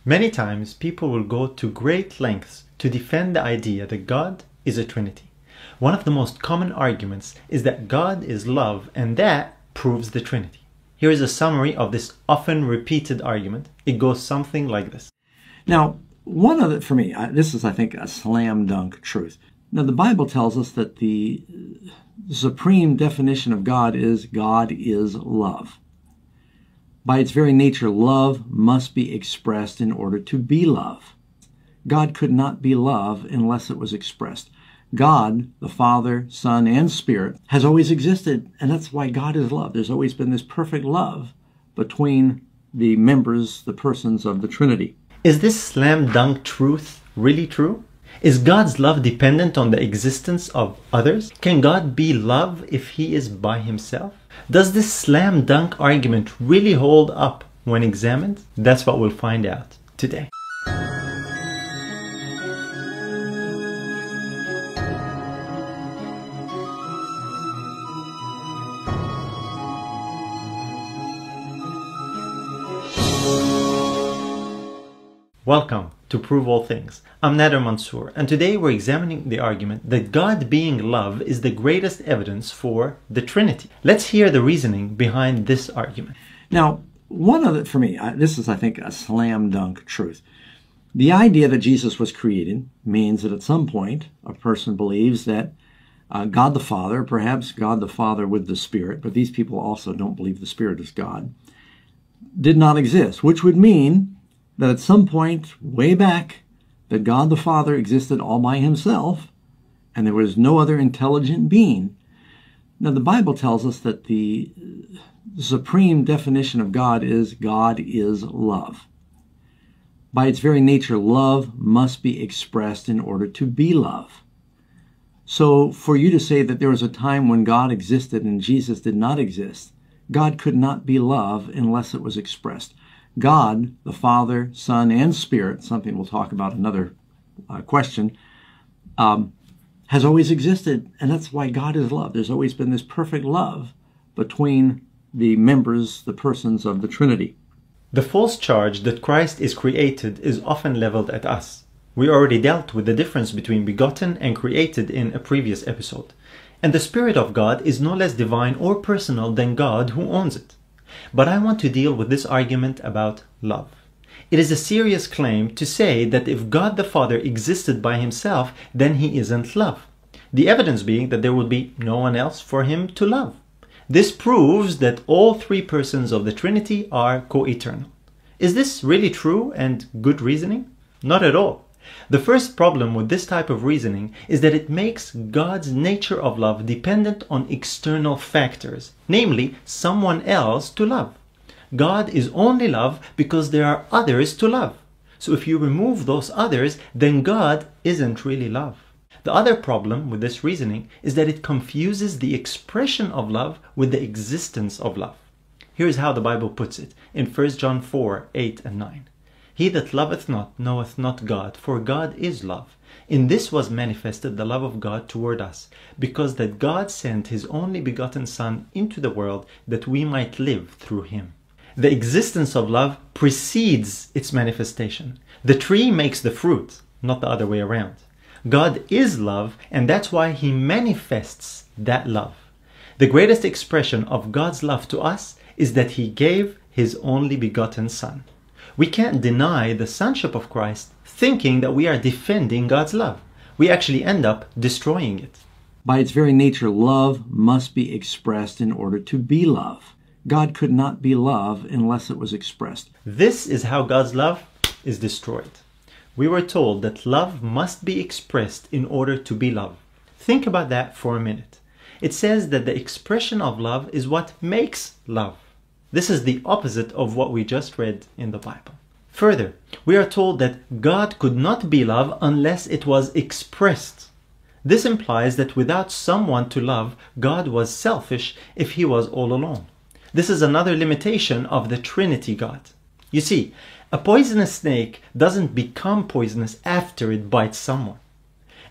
Many times people will go to great lengths to defend the idea that God is a Trinity. One of the most common arguments is that God is love, and that proves the Trinity. Here is a summary of this often repeated argument. It goes something like this. Now, one of it, for me, this is, I think, a slam dunk truth. Now, the Bible tells us that the supreme definition of God is love. By its very nature, love must be expressed in order to be love. God could not be love unless it was expressed. God, the Father, Son, and Spirit, has always existed, and that's why God is love. There's always been this perfect love between the members, the persons of the Trinity. Is this slam dunk truth really true? Is God's love dependent on the existence of others? Can God be love if he is by himself? Does this slam dunk argument really hold up when examined? That's what we'll find out today. Welcome to Prove All Things. I'm Nader Mansour, and today we're examining the argument that God being love is the greatest evidence for the Trinity. Let's hear the reasoning behind this argument. Now, one of it, for me, this is, I think, a slam dunk truth. The idea that Jesus was created means that at some point a person believes that God the Father, perhaps God the Father with the Spirit, but these people also don't believe the Spirit is God, did not exist, which would mean that at some point way back that God the Father existed all by himself and there was no other intelligent being. Now the Bible tells us that the supreme definition of God is love. By its very nature, love must be expressed in order to be love. So for you to say that there was a time when God existed and Jesus did not exist, God could not be love unless it was expressed. God, the Father, Son, and Spirit, something we'll talk about another question, has always existed, and that's why God is love. There's always been this perfect love between the members, the persons of the Trinity. The false charge that Christ is created is often leveled at us. We already dealt with the difference between begotten and created in a previous episode. And the Spirit of God is no less divine or personal than God who owns it. But I want to deal with this argument about love. It is a serious claim to say that if God the Father existed by himself, then he isn't love. The evidence being that there would be no one else for him to love. This proves that all three persons of the Trinity are co-eternal. Is this really true and good reasoning? Not at all. The first problem with this type of reasoning is that it makes God's nature of love dependent on external factors, namely someone else to love. God is only love because there are others to love. So if you remove those others, then God isn't really love. The other problem with this reasoning is that it confuses the expression of love with the existence of love. Here's how the Bible puts it in 1 John 4, 8 and 9. He that loveth not knoweth not God, for God is love. In this was manifested the love of God toward us, because that God sent his only begotten Son into the world that we might live through him. The existence of love precedes its manifestation. The tree makes the fruit, not the other way around. God is love, and that's why he manifests that love. The greatest expression of God's love to us is that he gave his only begotten Son. We can't deny the sonship of Christ thinking that we are defending God's love. We actually end up destroying it. By its very nature, love must be expressed in order to be love. God could not be love unless it was expressed. This is how God's love is destroyed. We were told that love must be expressed in order to be love. Think about that for a minute. It says that the expression of love is what makes love. This is the opposite of what we just read in the Bible. Further, we are told that God could not be love unless it was expressed. This implies that without someone to love, God was selfish if he was all alone. This is another limitation of the Trinity God. You see, a poisonous snake doesn't become poisonous after it bites someone.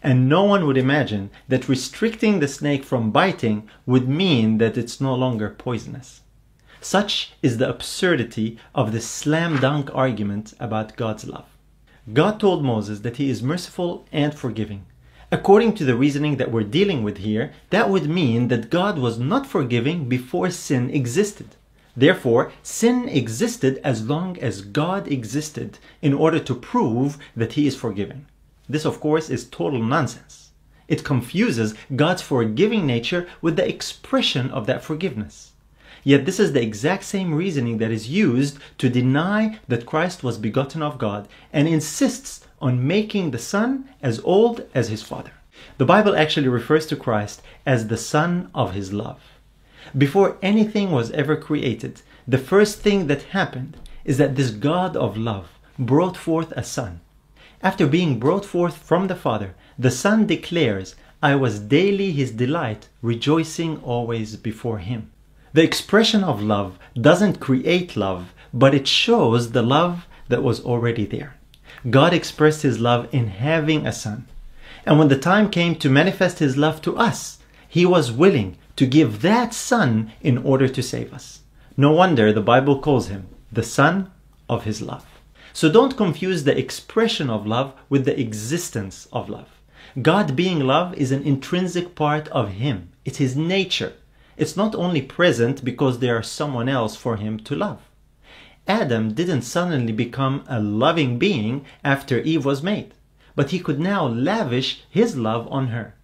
And no one would imagine that restricting the snake from biting would mean that it's no longer poisonous. Such is the absurdity of this slam-dunk argument about God's love. God told Moses that he is merciful and forgiving. According to the reasoning that we're dealing with here, that would mean that God was not forgiving before sin existed. Therefore, sin existed as long as God existed in order to prove that he is forgiving. This, of course, is total nonsense. It confuses God's forgiving nature with the expression of that forgiveness. Yet this is the exact same reasoning that is used to deny that Christ was begotten of God and insists on making the Son as old as his Father. The Bible actually refers to Christ as the Son of his love. Before anything was ever created, the first thing that happened is that this God of love brought forth a Son. After being brought forth from the Father, the Son declares, "I was daily his delight, rejoicing always before him." The expression of love doesn't create love, but it shows the love that was already there. God expressed his love in having a Son. And when the time came to manifest his love to us, he was willing to give that Son in order to save us. No wonder the Bible calls him the Son of his love. So don't confuse the expression of love with the existence of love. God being love is an intrinsic part of him. It's his nature. It's not only present because there is someone else for him to love. Adam didn't suddenly become a loving being after Eve was made, but he could now lavish his love on her.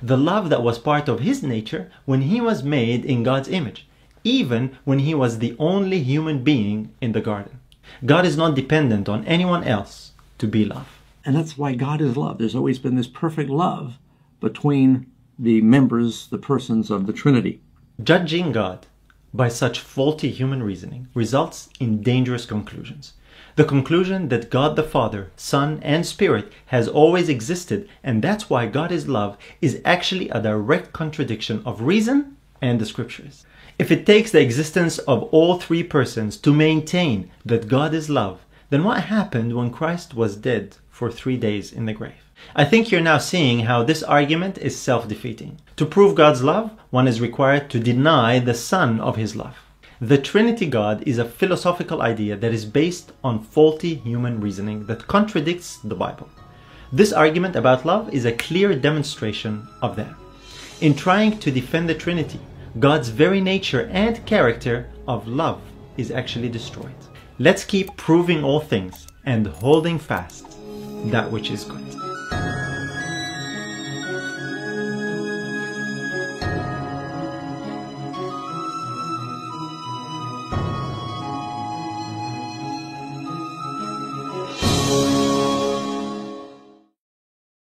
The love that was part of his nature when he was made in God's image, even when he was the only human being in the garden. God is not dependent on anyone else to be love. And that's why God is love. There's always been this perfect love between the members, the persons of the Trinity. Judging God by such faulty human reasoning results in dangerous conclusions. The conclusion that God the Father, Son, and Spirit has always existed, and that's why God is love, is actually a direct contradiction of reason and the Scriptures. If it takes the existence of all three persons to maintain that God is love, then what happened when Christ was dead for 3 days in the grave? I think you're now seeing how this argument is self-defeating. To prove God's love, one is required to deny the Son of his love. The Trinity God is a philosophical idea that is based on faulty human reasoning that contradicts the Bible. This argument about love is a clear demonstration of that. In trying to defend the Trinity, God's very nature and character of love is actually destroyed. Let's keep proving all things and holding fast that which is good.